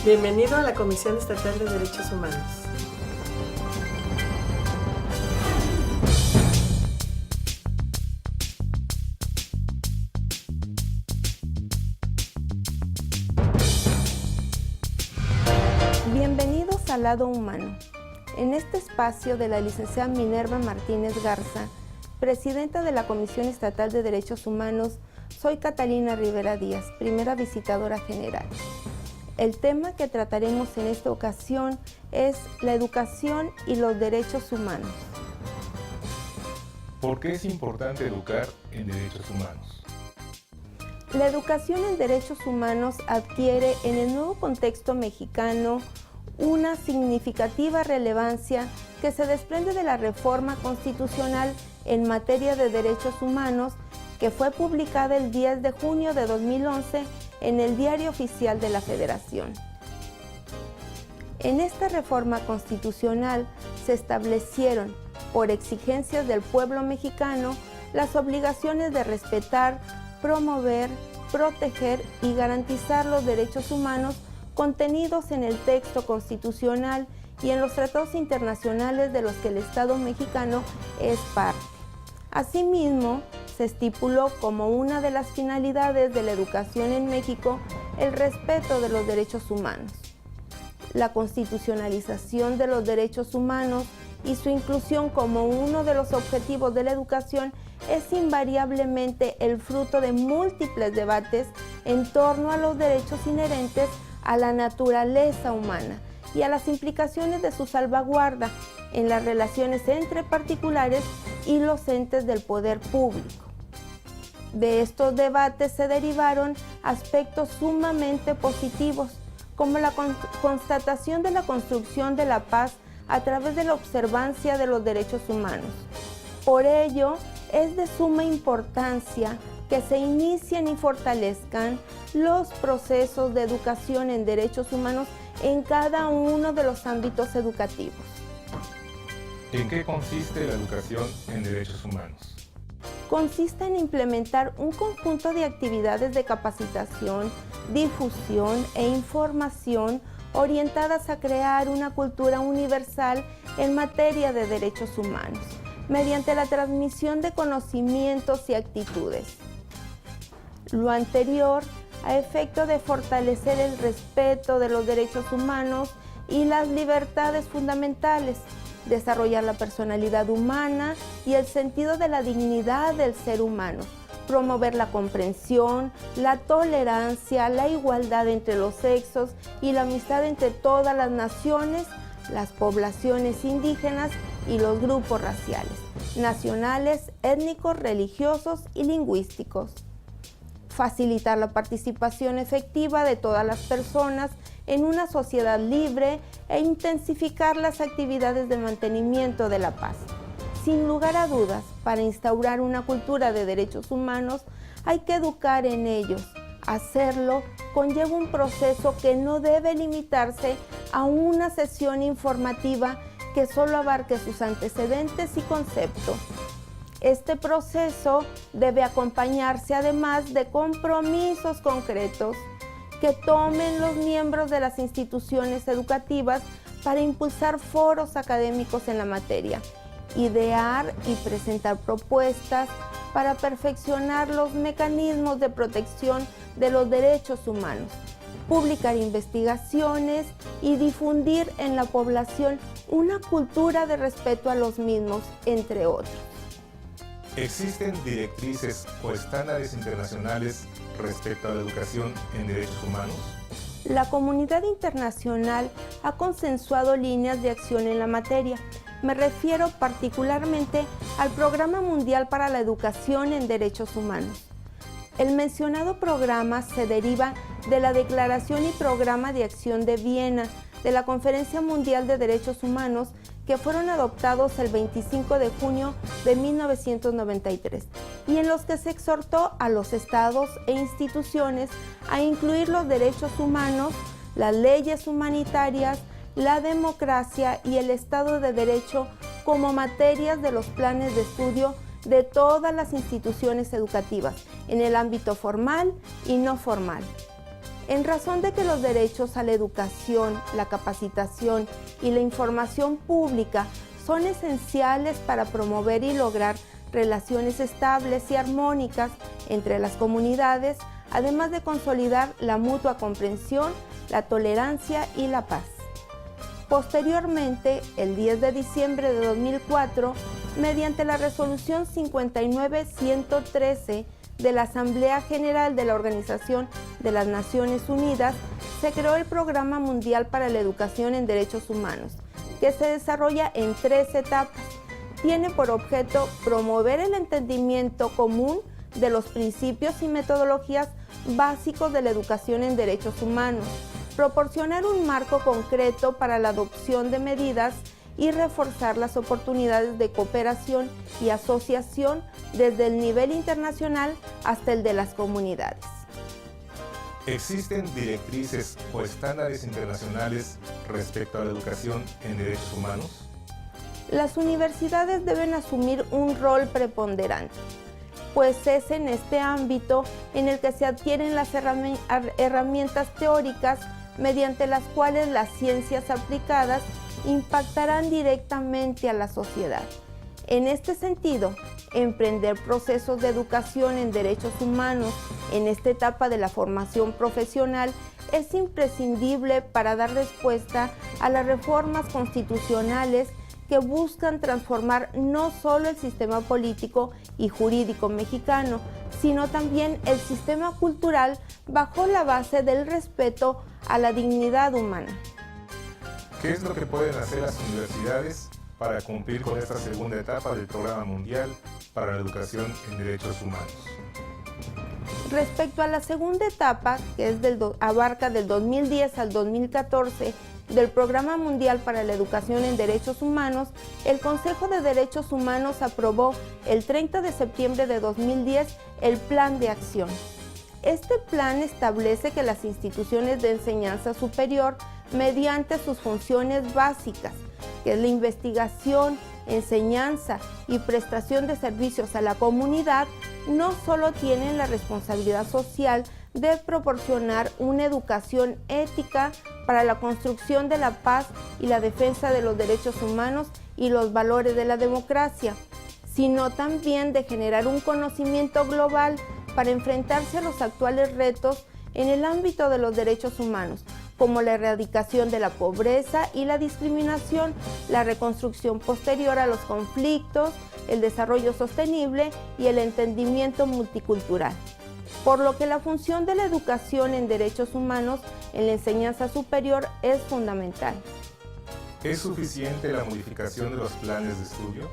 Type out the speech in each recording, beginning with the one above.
Bienvenido a la Comisión Estatal de Derechos Humanos. Bienvenidos al Lado Humano. En este espacio de la licenciada Minerva Martínez Garza, presidenta de la Comisión Estatal de Derechos Humanos, soy Catalina Rivera Díaz, primera visitadora general. El tema que trataremos en esta ocasión es la educación y los derechos humanos. ¿Por qué es importante educar en derechos humanos? La educación en derechos humanos adquiere en el nuevo contexto mexicano una significativa relevancia que se desprende de la reforma constitucional en materia de derechos humanos que fue publicada el 10 de junio de 2011 en el Diario Oficial de la Federación. En esta reforma constitucional se establecieron, por exigencias del pueblo mexicano, las obligaciones de respetar, promover, proteger y garantizar los derechos humanos contenidos en el texto constitucional y en los tratados internacionales de los que el Estado mexicano es parte. Asimismo, se estipuló como una de las finalidades de la educación en México el respeto de los derechos humanos. La constitucionalización de los derechos humanos y su inclusión como uno de los objetivos de la educación es invariablemente el fruto de múltiples debates en torno a los derechos inherentes a la naturaleza humana y a las implicaciones de su salvaguarda en las relaciones entre particulares y los entes del poder público. De estos debates se derivaron aspectos sumamente positivos, como la constatación de la construcción de la paz a través de la observancia de los derechos humanos. Por ello, es de suma importancia que se inicien y fortalezcan los procesos de educación en derechos humanos en cada uno de los ámbitos educativos. ¿En qué consiste la educación en derechos humanos? Consiste en implementar un conjunto de actividades de capacitación, difusión e información orientadas a crear una cultura universal en materia de derechos humanos, mediante la transmisión de conocimientos y actitudes. Lo anterior a efecto de fortalecer el respeto de los derechos humanos y las libertades fundamentales, desarrollar la personalidad humana y el sentido de la dignidad del ser humano, promover la comprensión, la tolerancia, la igualdad entre los sexos y la amistad entre todas las naciones, las poblaciones indígenas y los grupos raciales, nacionales, étnicos, religiosos y lingüísticos. Facilitar la participación efectiva de todas las personas en una sociedad libre e intensificar las actividades de mantenimiento de la paz. Sin lugar a dudas, para instaurar una cultura de derechos humanos hay que educar en ellos. Hacerlo conlleva un proceso que no debe limitarse a una sesión informativa que solo abarque sus antecedentes y conceptos. Este proceso debe acompañarse además de compromisos concretos que tomen los miembros de las instituciones educativas para impulsar foros académicos en la materia, idear y presentar propuestas para perfeccionar los mecanismos de protección de los derechos humanos, publicar investigaciones y difundir en la población una cultura de respeto a los mismos, entre otros. ¿Existen directrices o estándares internacionales respecto a la educación en derechos humanos? La comunidad internacional ha consensuado líneas de acción en la materia. Me refiero particularmente al Programa Mundial para la Educación en Derechos Humanos. El mencionado programa se deriva de la Declaración y Programa de Acción de Viena, de la Conferencia Mundial de Derechos Humanos, que fueron adoptados el 25 de junio de 1993 y en los que se exhortó a los estados e instituciones a incluir los derechos humanos, las leyes humanitarias, la democracia y el Estado de Derecho como materias de los planes de estudio de todas las instituciones educativas, en el ámbito formal y no formal. En razón de que los derechos a la educación, la capacitación y la información pública son esenciales para promover y lograr relaciones estables y armónicas entre las comunidades, además de consolidar la mutua comprensión, la tolerancia y la paz. Posteriormente, el 10 de diciembre de 2004, mediante la resolución 59-113 de la Asamblea General de la Organización de las Naciones Unidas, se creó el Programa Mundial para la Educación en Derechos Humanos, que se desarrolla en 3 etapas. Tiene por objeto promover el entendimiento común de los principios y metodologías básicos de la educación en derechos humanos, proporcionar un marco concreto para la adopción de medidas y reforzar las oportunidades de cooperación y asociación desde el nivel internacional hasta el de las comunidades. ¿Existen directrices o estándares internacionales respecto a la educación en derechos humanos? Las universidades deben asumir un rol preponderante, pues es en este ámbito en el que se adquieren las herramientas teóricas mediante las cuales las ciencias aplicadas impactarán directamente a la sociedad. En este sentido, emprender procesos de educación en derechos humanos en esta etapa de la formación profesional es imprescindible para dar respuesta a las reformas constitucionales que buscan transformar no solo el sistema político y jurídico mexicano, sino también el sistema cultural bajo la base del respeto a la dignidad humana. ¿Qué es lo que pueden hacer las universidades para cumplir con esta segunda etapa del Programa Mundial para la Educación en Derechos Humanos? Respecto a la segunda etapa, que abarca del 2010 al 2014, del Programa Mundial para la Educación en Derechos Humanos, el Consejo de Derechos Humanos aprobó el 30 de septiembre de 2010 el Plan de Acción. Este plan establece que las instituciones de enseñanza superior, mediante sus funciones básicas, que es la investigación, enseñanza y prestación de servicios a la comunidad, no solo tienen la responsabilidad social de proporcionar una educación ética para la construcción de la paz y la defensa de los derechos humanos y los valores de la democracia, sino también de generar un conocimiento global para enfrentarse a los actuales retos en el ámbito de los derechos humanos, como la erradicación de la pobreza y la discriminación, la reconstrucción posterior a los conflictos, el desarrollo sostenible y el entendimiento multicultural. Por lo que la función de la educación en derechos humanos en la enseñanza superior es fundamental. ¿Es suficiente la modificación de los planes de estudio?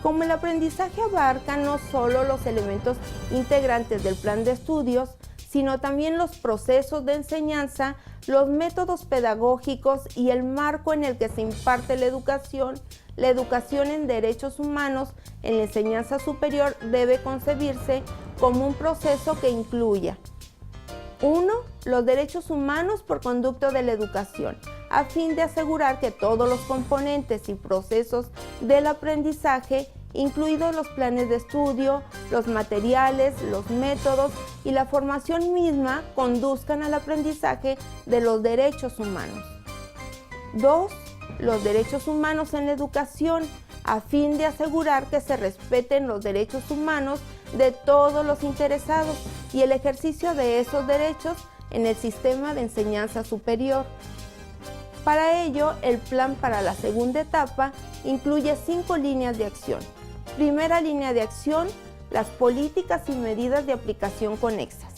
Como el aprendizaje abarca no solo los elementos integrantes del plan de estudios, sino también los procesos de enseñanza, los métodos pedagógicos y el marco en el que se imparte la educación en derechos humanos en la enseñanza superior debe concebirse como un proceso que incluya 1. Los derechos humanos por conducto de la educación, a fin de asegurar que todos los componentes y procesos del aprendizaje, incluidos los planes de estudio, los materiales, los métodos y la formación misma, conduzcan al aprendizaje de los derechos humanos. 2. Los derechos humanos en la educación, a fin de asegurar que se respeten los derechos humanos de todos los interesados y el ejercicio de esos derechos en el sistema de enseñanza superior. Para ello, el plan para la segunda etapa incluye 5 líneas de acción. Primera línea de acción, las políticas y medidas de aplicación conexas.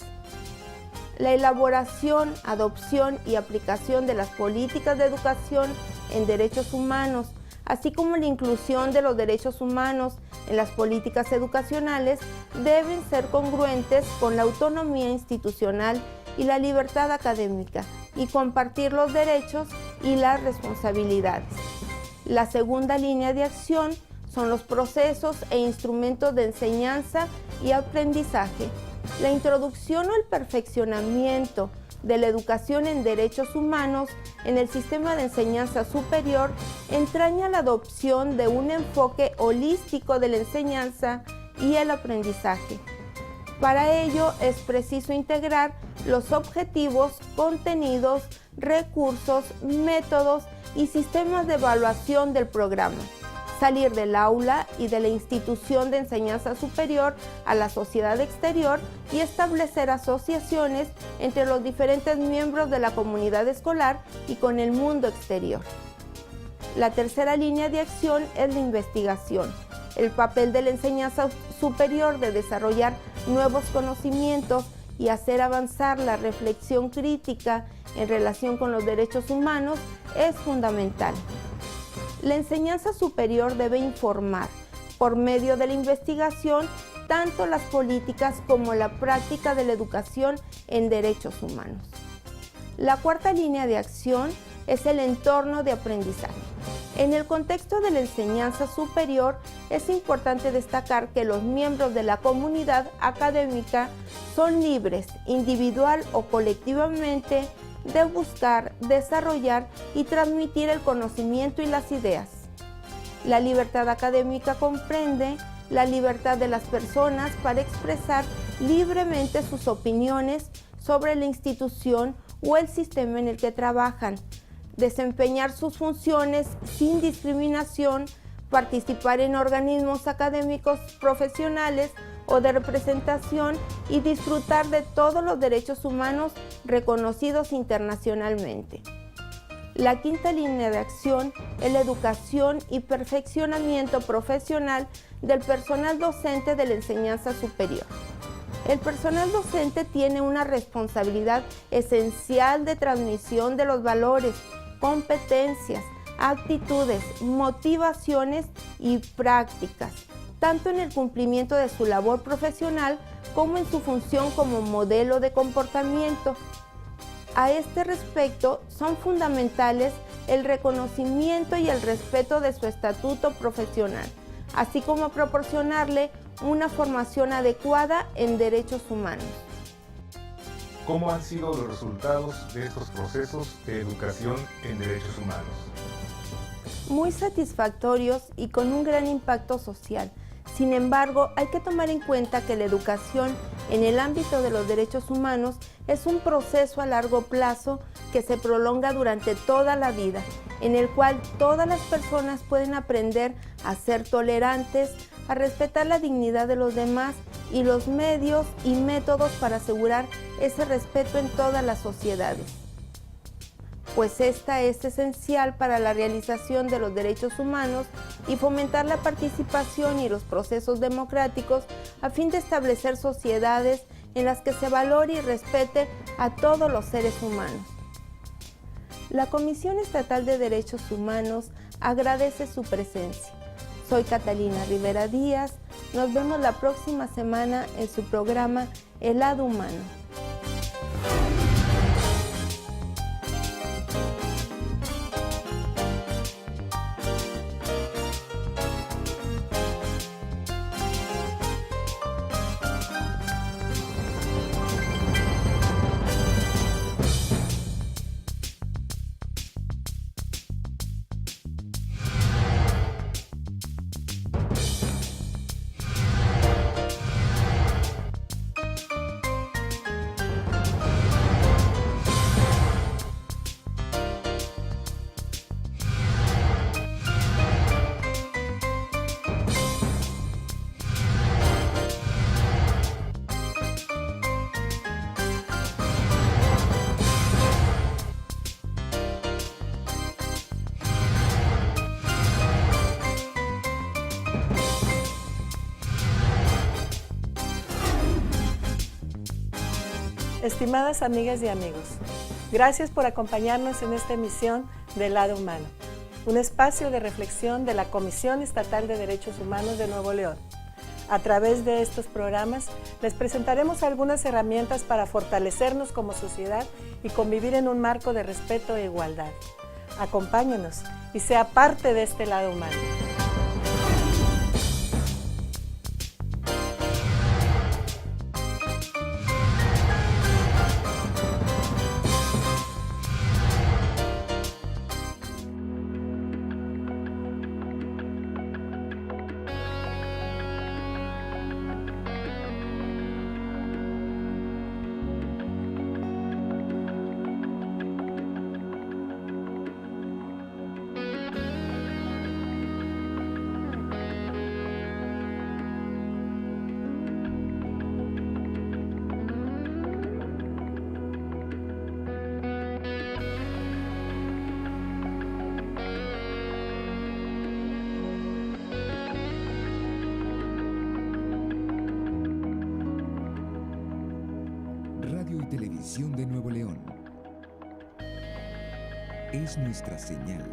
La elaboración, adopción y aplicación de las políticas de educación en derechos humanos, así como la inclusión de los derechos humanos en las políticas educacionales, deben ser congruentes con la autonomía institucional y la libertad académica, y compartir los derechos y las responsabilidades. La segunda línea de acción son los procesos e instrumentos de enseñanza y aprendizaje. La introducción o el perfeccionamiento de la educación en derechos humanos en el sistema de enseñanza superior entraña la adopción de un enfoque holístico de la enseñanza y el aprendizaje. Para ello es preciso integrar los objetivos, contenidos, recursos, métodos y sistemas de evaluación del programa, salir del aula y de la institución de enseñanza superior a la sociedad exterior y establecer asociaciones entre los diferentes miembros de la comunidad escolar y con el mundo exterior. La tercera línea de acción es la investigación. El papel de la enseñanza superior de desarrollar nuevos conocimientos y hacer avanzar la reflexión crítica en relación con los derechos humanos es fundamental. La enseñanza superior debe informar, por medio de la investigación, tanto las políticas como la práctica de la educación en derechos humanos. La cuarta línea de acción es el entorno de aprendizaje. En el contexto de la enseñanza superior, es importante destacar que los miembros de la comunidad académica son libres, individual o colectivamente, de buscar, desarrollar y transmitir el conocimiento y las ideas. La libertad académica comprende la libertad de las personas para expresar libremente sus opiniones sobre la institución o el sistema en el que trabajan, desempeñar sus funciones sin discriminación, participar en organismos académicos profesionales o de representación y disfrutar de todos los derechos humanos reconocidos internacionalmente. La quinta línea de acción es la educación y perfeccionamiento profesional del personal docente de la enseñanza superior. El personal docente tiene una responsabilidad esencial de transmisión de los valores, competencias, actitudes, motivaciones y prácticas, tanto en el cumplimiento de su labor profesional como en su función como modelo de comportamiento. A este respecto, son fundamentales el reconocimiento y el respeto de su estatuto profesional, así como proporcionarle una formación adecuada en derechos humanos. ¿Cómo han sido los resultados de estos procesos de educación en derechos humanos? Muy satisfactorios y con un gran impacto social. Sin embargo, hay que tomar en cuenta que la educación en el ámbito de los derechos humanos es un proceso a largo plazo que se prolonga durante toda la vida, en el cual todas las personas pueden aprender a ser tolerantes, a respetar la dignidad de los demás y los medios y métodos para asegurar ese respeto en todas las sociedades, pues esta es esencial para la realización de los derechos humanos y fomentar la participación y los procesos democráticos a fin de establecer sociedades en las que se valore y respete a todos los seres humanos. La Comisión Estatal de Derechos Humanos agradece su presencia. Soy Catalina Rivera Díaz. Nos vemos la próxima semana en su programa El Lado Humano. Estimadas amigas y amigos, gracias por acompañarnos en esta emisión del Lado Humano, un espacio de reflexión de la Comisión Estatal de Derechos Humanos de Nuevo León. A través de estos programas les presentaremos algunas herramientas para fortalecernos como sociedad y convivir en un marco de respeto e igualdad. Acompáñenos y sea parte de este lado humano. Televisión de Nuevo León. Es nuestra señal